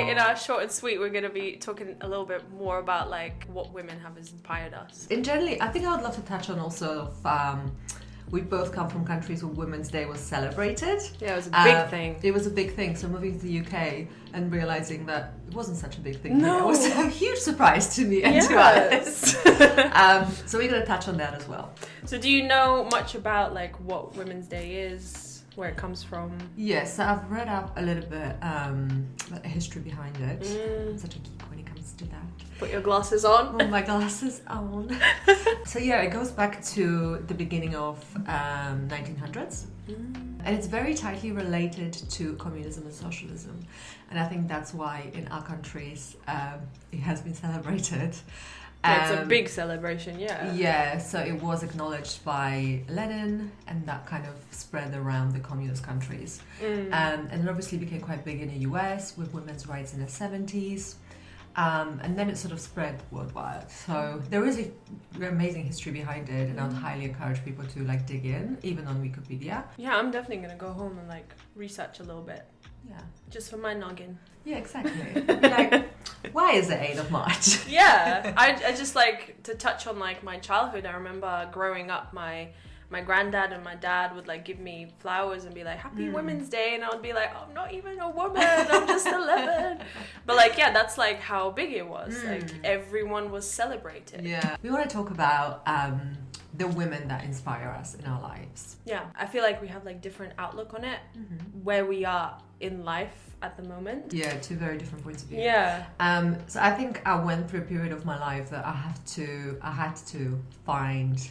today, in our short and sweet, we're going to be talking a little bit more about like what women have inspired us. In generally, I think I would love to touch on also we both come from countries where Women's Day was celebrated. Yeah, it was a big thing. It was a big thing. So moving to the UK and realizing that it wasn't such a big thing. No. It was a huge surprise to me and Yes. to others. So we're going to touch on that as well. So do you know much about like what Women's Day is, where it comes from? Yes, so I've read up a little bit about the history behind it. I'm such a geek when it comes to that. Put your glasses on. Oh, my glasses on. So yeah, it goes back to the beginning of 1900s. And it's very tightly related to communism and socialism. And I think that's why in our countries it has been celebrated. Yeah, it's a big celebration, yeah. Yeah, so it was acknowledged by Lenin, and that kind of spread around the communist countries. And it obviously became quite big in the US with women's rights in the 70s. And then it sort of spread worldwide. So there is an amazing history behind it, and I would highly encourage people to like dig in, even on Wikipedia. Yeah, I'm definitely going to go home and like research a little bit. Yeah. Just for my noggin. Yeah, exactly. Be like, why is it 8th of March? Yeah, I just like to touch on like my childhood. I remember growing up, my granddad and my dad would like give me flowers and be like, Happy Women's Day, and I would be like, I'm not even a woman, I'm just 11. But like, yeah, that's like how big it was. Like everyone was celebrated. Yeah. We want to talk about the women that inspire us in our lives. Yeah, I feel like we have like different outlook on it, where we are in life at the moment. Yeah, two very different points of view. Yeah. So I think I went through a period of my life that I had to find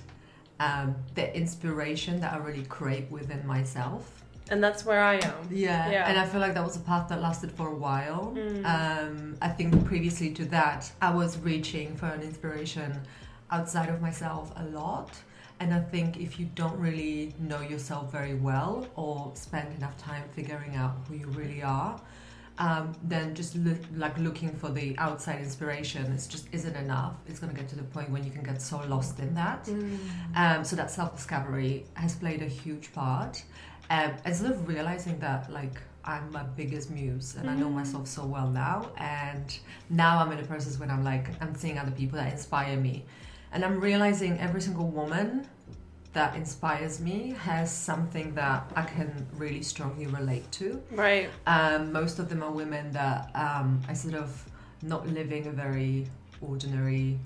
the inspiration that I really crave within myself. And that's where I am. Yeah. And I feel like that was a path that lasted for a while. I think previously to that, I was reaching for an inspiration outside of myself a lot. And I think if you don't really know yourself very well or spend enough time figuring out who you really are, then just looking for the outside inspiration, it just isn't enough. It's going to get to the point when you can get so lost in that. So that self-discovery has played a huge part. And sort of realizing that like I'm my biggest muse and I know myself so well now. And now I'm in a process when I'm seeing other people that inspire me. And I'm realizing every single woman that inspires me has something that I can really strongly relate to. Right. Most of them are women that are sort of not living a very ordinary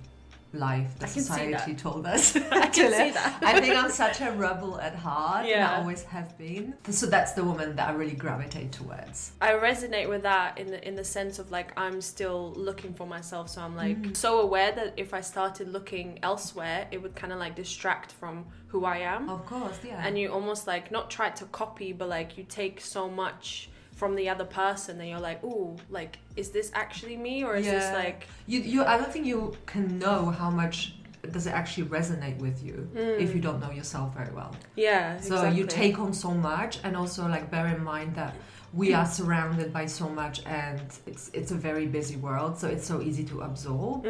life that society told us. I can see that. I think I'm such a rebel at heart, and I Yeah. always have been. So that's the woman that I really gravitate towards. I resonate with that in the sense of like I'm still looking for myself, so I'm like so aware that if I started looking elsewhere, it would kind of like distract from who I am. Of course, yeah. And you almost like not try to copy, but like you take so much from the other person and you're like, ooh, like is this actually me, or is this like you I don't think you can know how much does it actually resonate with you if you don't know yourself very well. Yeah, so exactly. you take on so much, and also like bear in mind that we are surrounded by so much, and it's a very busy world, so it's so easy to absorb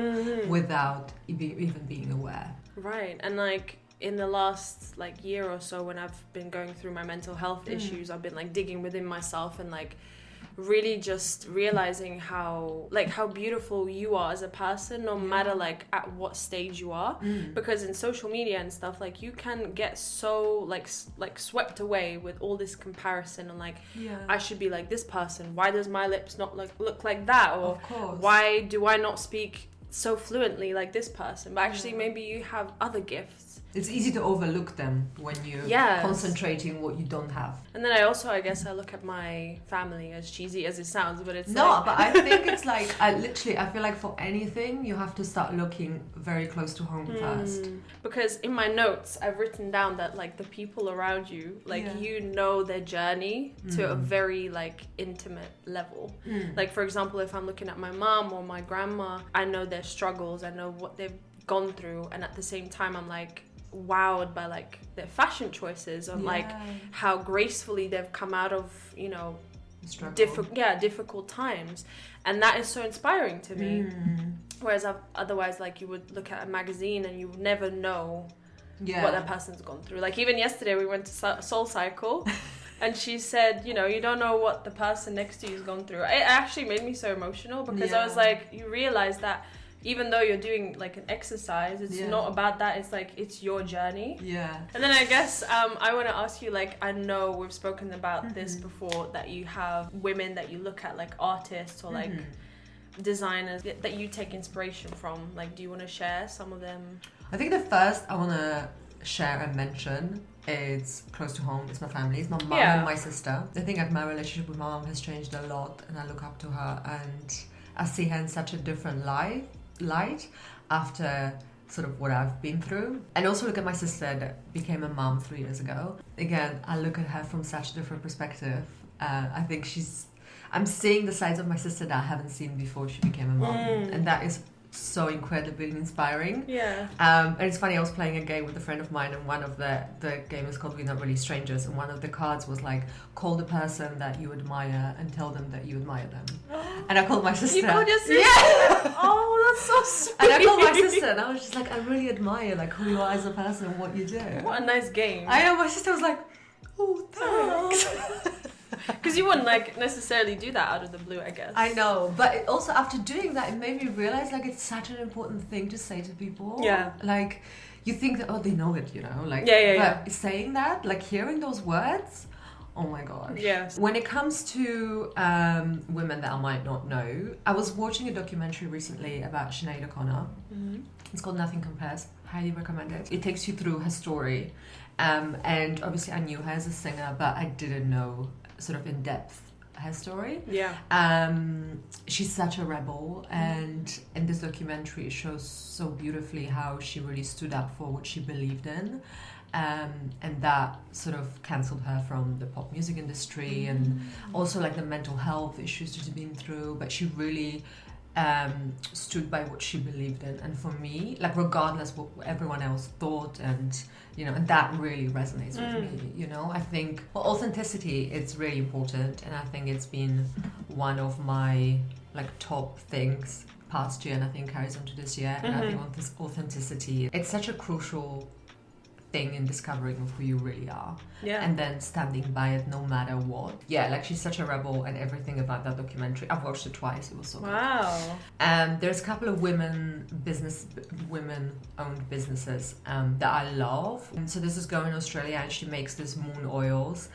without even being aware. Right. And like in the last like year or so when I've been going through my mental health issues, I've been like digging within myself and like really just realizing how beautiful you are as a person, no matter like at what stage you are. Because in social media and stuff, like you can get so like swept away with all this comparison and like I should be like this person, why does my lips not look like that, or why do I not speak so fluently like this person, but actually maybe you have other gifts. It's easy to overlook them when you're concentrating what you don't have. And then I guess I look at my family, as cheesy as it sounds, but it's but I think it's like I feel like for anything you have to start looking very close to home first. Because in my notes I've written down that like the people around you, like you know their journey to a very like intimate level. Like for example, if I'm looking at my mom or my grandma, I know their struggles, I know what they've gone through, and at the same time I'm like wowed by like their fashion choices and like how gracefully they've come out of, you know, difficult times, and that is so inspiring to me. Whereas otherwise like you would look at a magazine and you would never know what that person's gone through. Like even yesterday we went to Soul Cycle and she said, you know, you don't know what the person next to you has gone through. It actually made me so emotional because I was like, you realize that even though you're doing like an exercise, it's not about that. It's like, it's your journey. Yeah. And then I guess I want to ask you, like, I know we've spoken about this before, that you have women that you look at, like artists or like designers that you take inspiration from. Like, do you want to share some of them? I think the first I want to share and mention, it's close to home, it's my family, it's my mom and my sister. I think that my relationship with my mom has changed a lot, and I look up to her, and I see her in such a different light after sort of what I've been through. And also look at my sister that became a mom 3 years ago. Again, I look at her from such a different perspective. I think I'm seeing the sides of my sister that I haven't seen before she became a mom, and that is so incredibly inspiring. And it's funny, I was playing a game with a friend of mine, and one of the game is called We're Not Really Strangers, and one of the cards was like, call the person that you admire and tell them that you admire them. And I called my sister. You called your sister? Yeah. Oh, that's so sweet. And I called my sister, and I was just like, I really admire like who you are as a person and what you do. What a nice game. I know, my sister was like, oh, thanks. Because you wouldn't like necessarily do that out of the blue, I guess. I know, but it also after doing that, it made me realize like it's such an important thing to say to people. Yeah. Like, you think that, oh, they know it, you know? Like, but saying that, like hearing those words, oh my gosh. Yes. When it comes to women that I might not know, I was watching a documentary recently about Sinead O'Connor. It's called Nothing Compares. Highly recommend it. It takes you through her story. And obviously I knew her as a singer, but I didn't know sort of in depth her story. She's such a rebel, and in this documentary it shows so beautifully how she really stood up for what she believed in, and that sort of cancelled her from the pop music industry, and also like the mental health issues she's been through, but she really stood by what she believed in. And for me, like regardless what everyone else thought, and you know, and that really resonates with me. You know, I think authenticity is really important, and I think it's been one of my like top things past year, and I think carries on to this year. And I think this authenticity, it's such a crucial thing in discovering of who you really are, and then standing by it no matter what. Like she's such a rebel, and everything about that documentary, I've watched it twice, it was so good. There's a couple of women-owned businesses that I love. And so this is girl in Australia, and she makes these moon oils,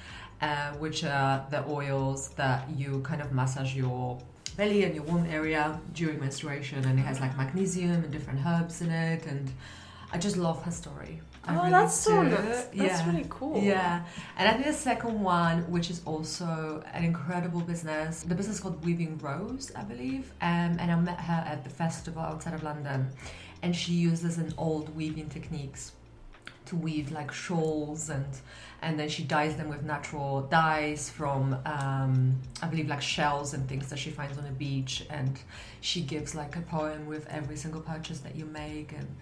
which are the oils that you kind of massage your belly and your womb area during menstruation, and it has like magnesium and different herbs in it, and I just love her story. That's so nice. That's really cool. Yeah. And I think the second one, which is also an incredible business, the business is called Weaving Rose, I believe. And I met her at the festival outside of London. And she uses an old weaving techniques to weave like shawls, and then she dyes them with natural dyes from, I believe, like shells and things that she finds on the beach. And she gives like a poem with every single purchase that you make, and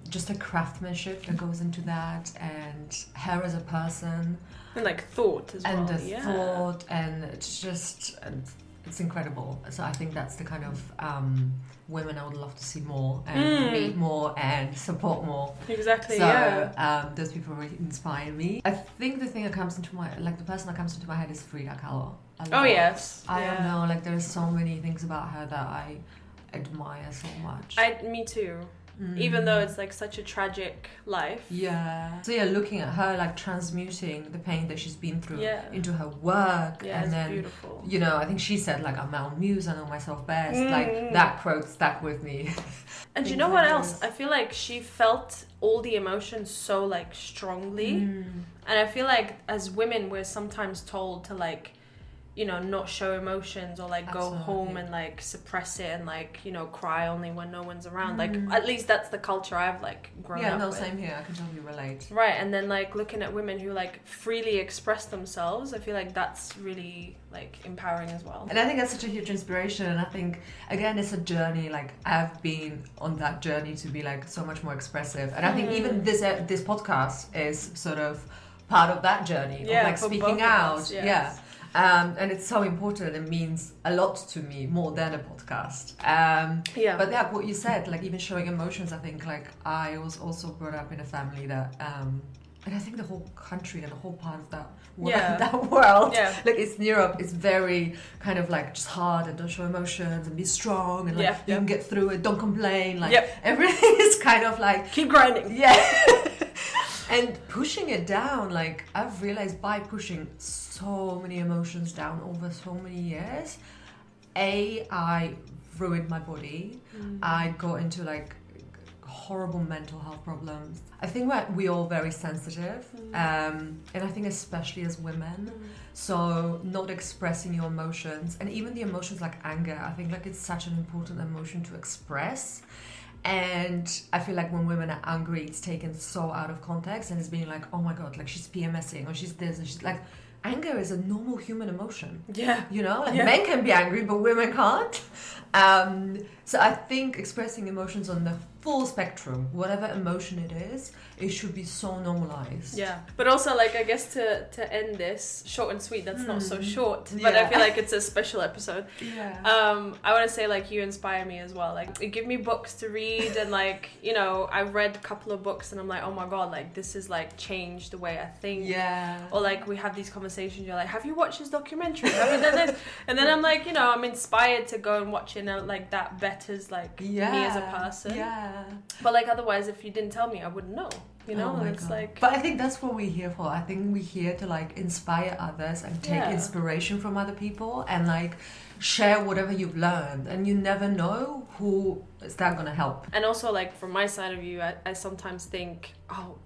just a craftsmanship that goes into that, and her as a person, and like thought as well, and the thought, and it's just, it's incredible. So I think that's the kind of women I would love to see more, and meet more, and support more. Exactly. So those people really inspire me. I think the thing that comes into my, like the person that comes into my head is Frida Kahlo. I don't know, like there's so many things about her that I admire so much. Me too. Even though it's like such a tragic life. So looking at her like transmuting the pain that she's been through into her work, and then beautiful. You know, I think she said like, I'm my own muse, I know myself best. Like that quote stuck with me. And you know what else? I feel like she felt all the emotions so like strongly, and I feel like as women we're sometimes told to like, you know, not show emotions, or like go home and like suppress it, and like, you know, cry only when no one's around. Like at least that's the culture I've like grown up with. Same here, I can totally relate. Right. And then like looking at women who like freely express themselves, I feel like that's really like empowering as well. And I think that's such a huge inspiration, and I think again it's a journey. Like I've been on that journey to be like so much more expressive, and I think even this podcast is sort of part of that journey of like speaking out. And it's so important. It means a lot to me, more than a podcast. But what you said, like even showing emotions, I think like I was also brought up in a family that and I think the whole country and the whole part of that world, Yeah. that world, Yeah. like Eastern Europe, is very kind of like just hard and don't show emotions and be strong and like Yeah, you can get through it, don't complain, like Yep. everything is kind of like Keep grinding. yeah. And pushing it down, like I've realized by pushing so many emotions down over so many years, I ruined my body. I got into like horrible mental health problems. I think we're all very sensitive, and I think especially as women, so not expressing your emotions, and even the emotions like anger, I think like it's such an important emotion to express. And I feel like when women are angry, it's taken so out of context and it's being like, oh my god, like she's PMSing or she's this and she's like, anger is a normal human emotion. Yeah. You know, like Yeah. men can be angry, but women can't. So I think expressing emotions on the full spectrum, whatever emotion it is, it should be so normalized. Yeah, but also like I guess to end this short and sweet, that's not so short, but I Yeah. feel like it's a special episode. Yeah. I want to say like you inspire me as well. Like you give me books to read, and like you know I've read a couple of books and I'm like, oh my god, like this has like changed the way I think. Yeah. Or like we have these conversations, you're like, have you watched this documentary? Have you done this? And then I'm like, you know, I'm inspired to go and watch it, and like that betters like me as a person. Yeah. But like otherwise, if you didn't tell me, I wouldn't know. You know, Oh my and it's God. like. But I think that's what we're here for. I think we're here to like inspire others and take Yeah. inspiration from other people and like share whatever you've learned. And you never know who is that gonna help. And also, like, from my side of you, I sometimes think, oh,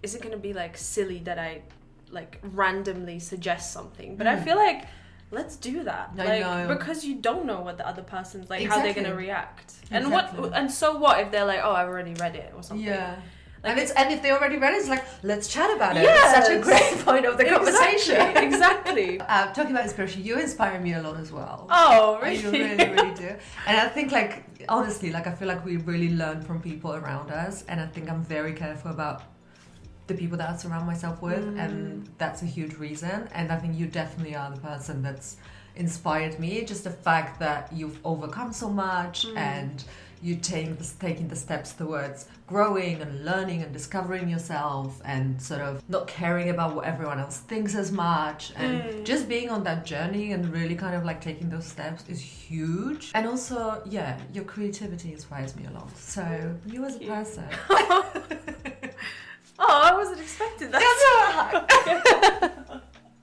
is it going to be, like, silly that I, like, randomly suggest something? But I feel like, let's do that. I Like, know. because you don't know what the other person's, like, how they're Exactly. going to react. Exactly. And so what if they're like, oh, I've already read it or something? Yeah. Like, And if they already read it, it's like, let's chat about it. Yes. It's such a great point of the conversation. Exactly. Talking about inspiration, you inspire me a lot as well. Oh, You really? really, really do. And I think, like, honestly, like, I feel like we really learn from people around us. And I think I'm very careful about the people that I surround myself with. And that's a huge reason. And I think you definitely are the person that's inspired me. Just the fact that you've overcome so much and you taking the steps towards growing and learning and discovering yourself and sort of not caring about what everyone else thinks as much and just being on that journey and really kind of like taking those steps is huge. And also, yeah, your creativity inspires me a lot. So you as a person. Oh, I wasn't expecting that.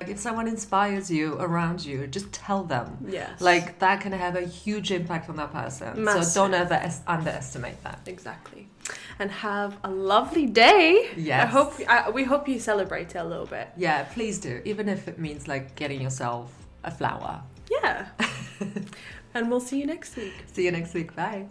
If someone inspires you around you, just tell them. Yes. Like that can have a huge impact on that person. Massive. So don't ever underestimate that. Exactly. And have a lovely day. Yes. We hope you celebrate it a little bit. Yeah, please do. Even if it means like getting yourself a flower. Yeah. And we'll see you next week. See you next week. Bye.